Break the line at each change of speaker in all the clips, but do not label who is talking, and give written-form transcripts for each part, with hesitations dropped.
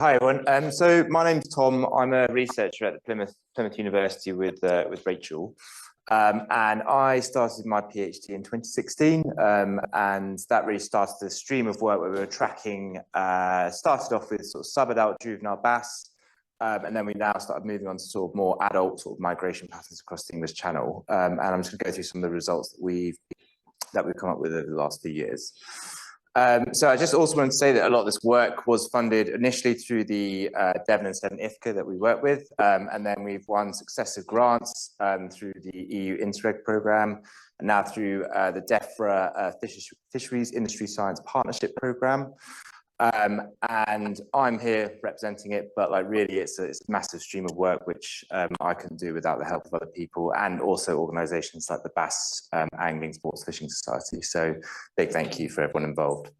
Hi everyone. So my name's Tom. I'm a researcher at the Plymouth University with Rachel, and I started my PhD in 2016, and that really started a stream of work where we were tracking. Started off with sort of sub-adult juvenile bass, and then we now started moving on to sort of more adult sort of migration patterns across the English Channel. And I'm just going to go through some of the results that we've come up with over the last few years. So I just also want to say that a lot of this work was funded initially through the Devon and Severn Ithaca that we work with, and then we've won successive grants through the EU Interreg programme, and now through the DEFRA Fisheries Industry Science Partnership programme. And I'm here representing it, but like really it's a massive stream of work which I couldn't do without the help of other people, and also organisations like the Bass Angling Sports Fishing Society. So big thank you for everyone involved.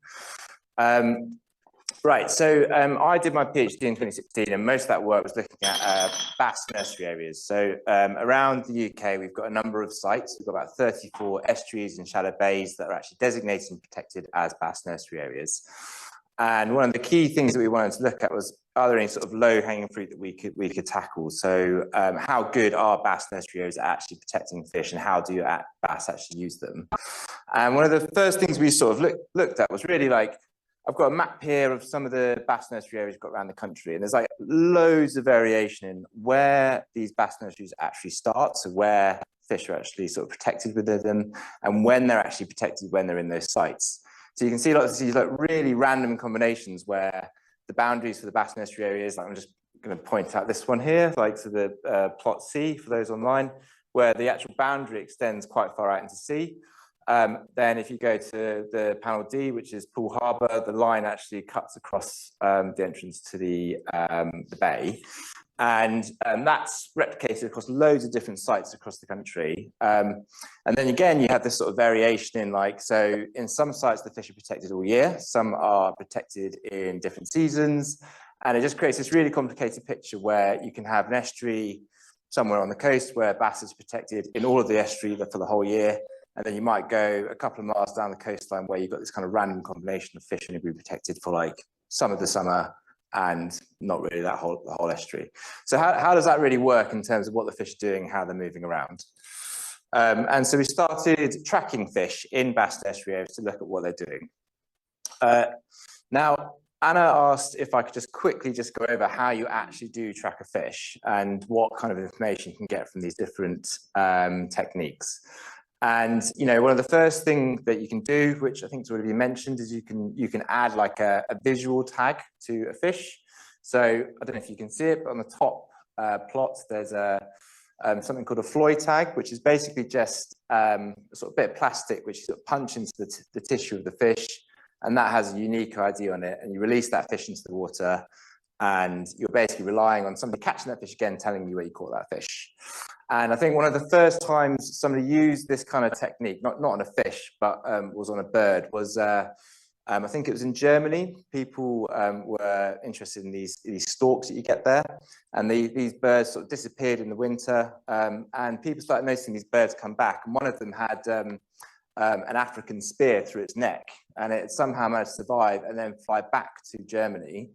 Right, so I did my PhD in 2016, and most of that work was looking at Bass Nursery Areas. So around the UK, we've got a number of sites. We've got about 34 estuaries and shallow bays that are actually designated and protected as Bass Nursery Areas. And one of the key things that we wanted to look at was, are there any sort of low-hanging fruit that we could tackle? So how good are Bass Nursery Areas at actually protecting fish, and how do bass actually use them? And one of the first things we sort of looked at was really like, I've got a map here of some of the Bass Nursery Areas we've got around the country, and there's like loads of variation in where these Bass Nurseries actually start, so where fish are actually sort of protected within them, and when they're actually protected when they're in those sites. So you can see lots of these like really random combinations where the boundaries for the Bass Nursery Areas, like I'm just going to point out this one here, like to the plot C for those online, where the actual boundary extends quite far out into sea. Then if you go to the panel D, which is Poole Harbour, the line actually cuts across the entrance to the bay. And that's replicated across loads of different sites across the country. And then again, you have this sort of variation in like, so in some sites, the fish are protected all year. Some are protected in different seasons. And it just creates this really complicated picture where you can have an estuary somewhere on the coast where bass is protected in all of the estuary for the whole year. And then you might go a couple of miles down the coastline where you've got this kind of random combination of fish and be protected for like some of the summer and not really the whole estuary. So how does that really work in terms of what the fish are doing, how they're moving around? And so we started tracking fish in Bass Nursery Areas to look at what they're doing. Now, Anna asked if I could just quickly go over how you actually do track a fish and what kind of information you can get from these different techniques. And you know, one of the first things that you can do, which I think has already been mentioned, is you can add like a visual tag to a fish. So I don't know if you can see it, but on the top plot there's something called a Floy tag, which is basically just a sort of bit of plastic which you sort of punch into the tissue of the fish, and that has a unique ID on it. And you release that fish into the water, and you're basically relying on somebody catching that fish again, telling you where you caught that fish. And I think one of the first times somebody used this kind of technique, not on a fish, but was on a bird, was I think it was in Germany. People were interested in these storks that you get there, and these birds sort of disappeared in the winter, and people started noticing these birds come back. And one of them had an African spear through its neck, and it somehow managed to survive and then fly back to Germany.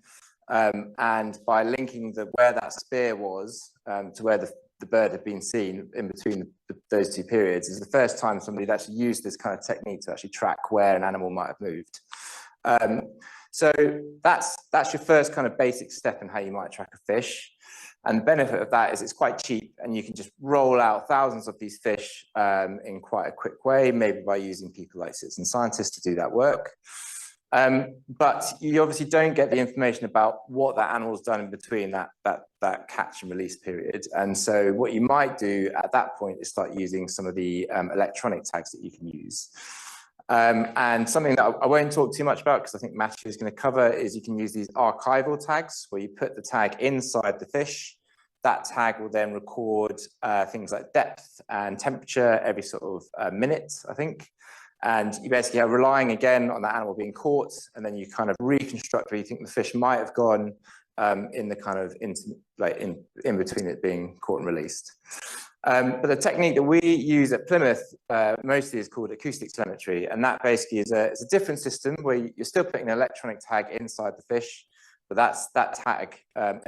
And by linking where that spear was to where the bird had been seen in between those two periods, is the first time somebody had actually used this kind of technique to actually track where an animal might have moved. So that's your first kind of basic step in how you might track a fish. And the benefit of that is it's quite cheap, and you can just roll out thousands of these fish in quite a quick way, maybe by using people like citizen scientists to do that work. But you obviously don't get the information about what that animal's done in between that catch and release period. And so what you might do at that point is start using some of the electronic tags that you can use. And something that I won't talk too much about, because I think Matthew is going to cover, is you can use these archival tags where you put the tag inside the fish. That tag will then record things like depth and temperature every sort of minute, I think. And you basically are relying again on that animal being caught, and then you kind of reconstruct where you think the fish might have gone in the kind of in between it being caught and released. But the technique that we use at Plymouth mostly is called acoustic telemetry, and that basically is a different system where you're still putting an electronic tag inside the fish, but that tag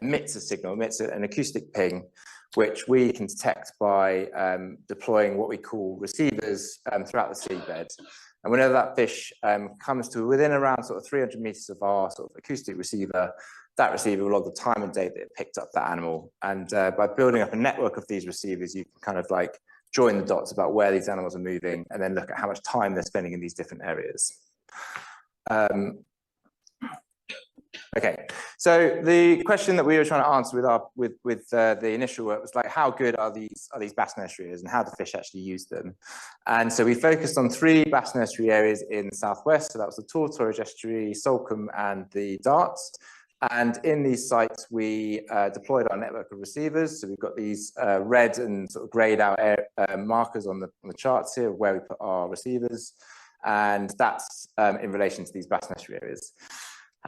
emits a signal, emits an acoustic ping, which we can detect by deploying what we call receivers throughout the seabed. And whenever that fish comes to within around sort of 300 meters of our sort of acoustic receiver, that receiver will log the time and date that it picked up that animal. And by building up a network of these receivers, you can kind of like join the dots about where these animals are moving and then look at how much time they're spending in these different areas. Okay, so the question that we were trying to answer with the initial work was like, how good are these bass nursery areas and how do fish actually use them? And so we focused on 3 bass nursery areas in the southwest. So that was the Tortoise Estuary, Salcombe, and the Darts. And in these sites, we deployed our network of receivers. So we've got these red and sort of grayed out markers on the charts here of where we put our receivers. And that's in relation to these bass nursery areas.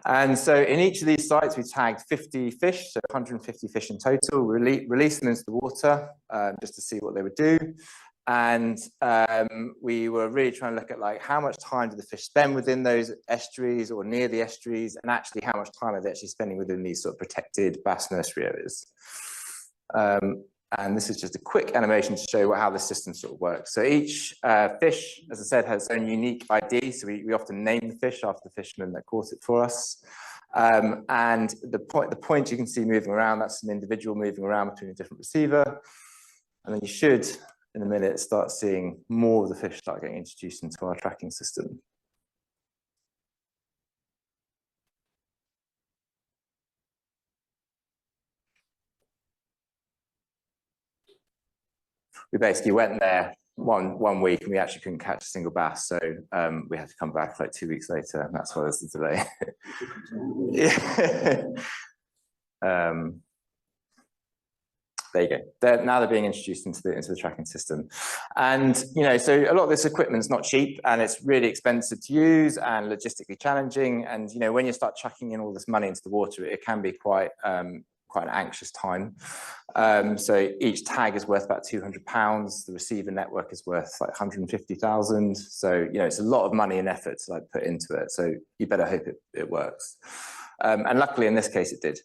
And so in each of these sites, we tagged 50 fish, so 150 fish in total, released them into the water just to see what they would do. And we were really trying to look at like how much time do the fish spend within those estuaries or near the estuaries, and actually how much time are they actually spending within these sort of protected bass nursery areas. And this is just a quick animation to show how the system sort of works. So each fish, as I said, has its own unique ID. So we often name the fish after the fisherman that caught it for us. And the point you can see moving around, that's an individual moving around between a different receiver. And then you should, in a minute, start seeing more of the fish start getting introduced into our tracking system. We basically went there one week and we actually couldn't catch a single bass, so we had to come back like 2 weeks later, and that's why there's the delay. Yeah. There you go. Now they're being introduced into the tracking system. And, you know, so a lot of this equipment's not cheap and it's really expensive to use and logistically challenging. And, you know, when you start chucking in all this money into the water, it can be quite an anxious time. So each tag is worth about £200. The receiver network is worth like 150,000. So, you know, it's a lot of money and effort to like put into it. So you better hope it works. And luckily in this case it did.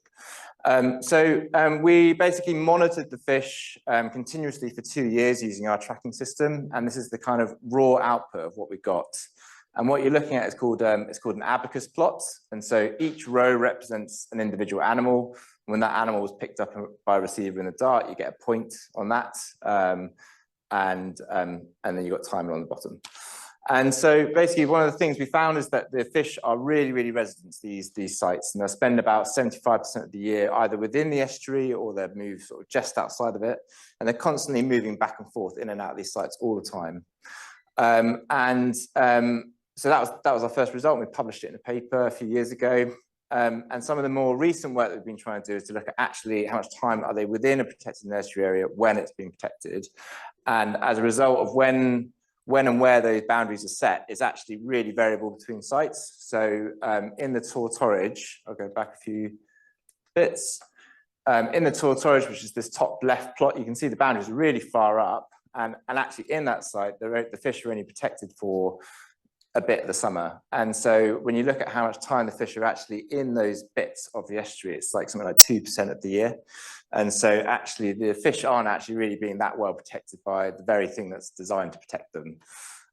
We basically monitored the fish continuously for 2 years using our tracking system, and this is the kind of raw output of what we got. And what you're looking at is called an abacus plot, and so each row represents an individual animal. When that animal was picked up by a receiver in the dart, you get a point on that, and then you've got timer on the bottom. And so basically one of the things we found is that the fish are really, really resident to these sites, and they'll spend about 75% of the year either within the estuary or they'll move sort of just outside of it. And they're constantly moving back and forth in and out of these sites all the time. So that was our first result. We published it in a paper a few years ago. And some of the more recent work that we've been trying to do is to look at actually how much time are they within a protected nursery area when it's being protected. And as a result of when and where those boundaries are set is actually really variable between sites. So in the Tortoise, I'll go back a few bits. In the Tortoise, which is this top left plot, you can see the boundaries are really far up. And actually in that site, the fish are only protected for a bit of the summer. And so when you look at how much time the fish are actually in those bits of the estuary, it's like something like 2% of the year. And so actually the fish aren't actually really being that well protected by the very thing that's designed to protect them.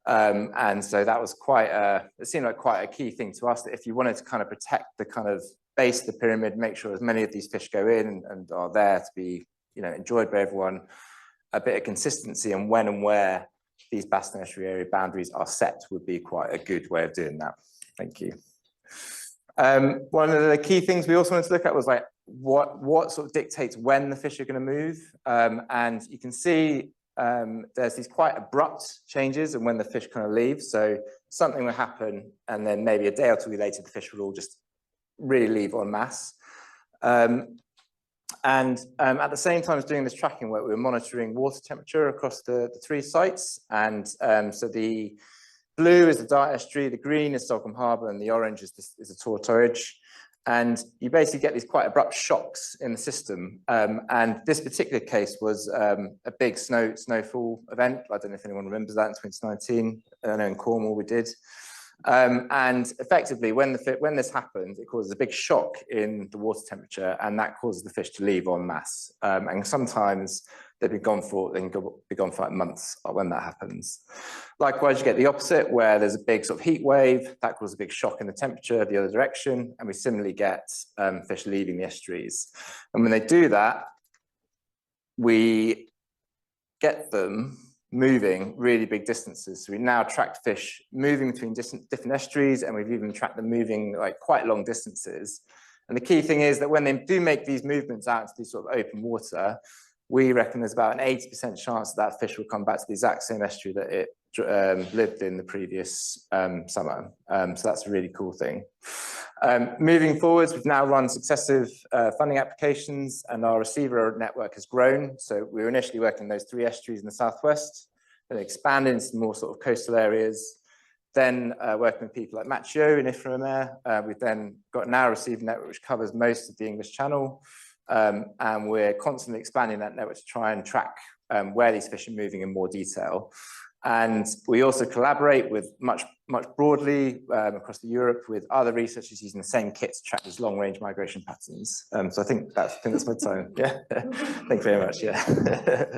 And so that was it seemed like quite a key thing to us, that if you wanted to kind of protect the kind of base of the pyramid, make sure as many of these fish go in and are there to be, you know, enjoyed by everyone, a bit of consistency on when and where these Bass Nursery Area boundaries are set would be quite a good way of doing that. Thank you. One of the key things we also wanted to look at was like what sort of dictates when the fish are going to move. And you can see there's these quite abrupt changes and when the fish kind of leave. So something will happen and then maybe a day or two later, the fish will all just really leave en masse. At the same time as doing this tracking work, we were monitoring water temperature across the 3 sites. And so the blue is the Dart Estuary, the green is Salcombe Harbour, and the orange is the Tortoise. And you basically get these quite abrupt shocks in the system. And this particular case was a big snowfall event. I don't know if anyone remembers that in 2019. I know in Cornwall we did. And effectively, when this happens, it causes a big shock in the water temperature, and that causes the fish to leave en masse. And sometimes they can be gone for like months when that happens. Likewise, you get the opposite, where there's a big sort of heat wave that causes a big shock in the temperature the other direction, and we similarly get fish leaving the estuaries. And when they do that, we get them moving really big distances. So we now track fish moving between different estuaries, and we've even tracked them moving like quite long distances. And the key thing is that when they do make these movements out into these sort of open water, we reckon there's about an 80% chance that fish will come back to the exact same estuary that it lived in the previous summer. So that's a really cool thing. Moving forwards, we've now run successive funding applications, and our receiver network has grown. So we were initially working in those 3 estuaries in the southwest, then expanded into more sort of coastal areas. Then working with people like Machio in Ifremer, we've then got now a receiver network which covers most of the English Channel. And we're constantly expanding that network to try and track where these fish are moving in more detail. And we also collaborate with much broadly across Europe with other researchers using the same kit to track these long-range migration patterns. So I think that's my time. Yeah, thank you very much. Yeah.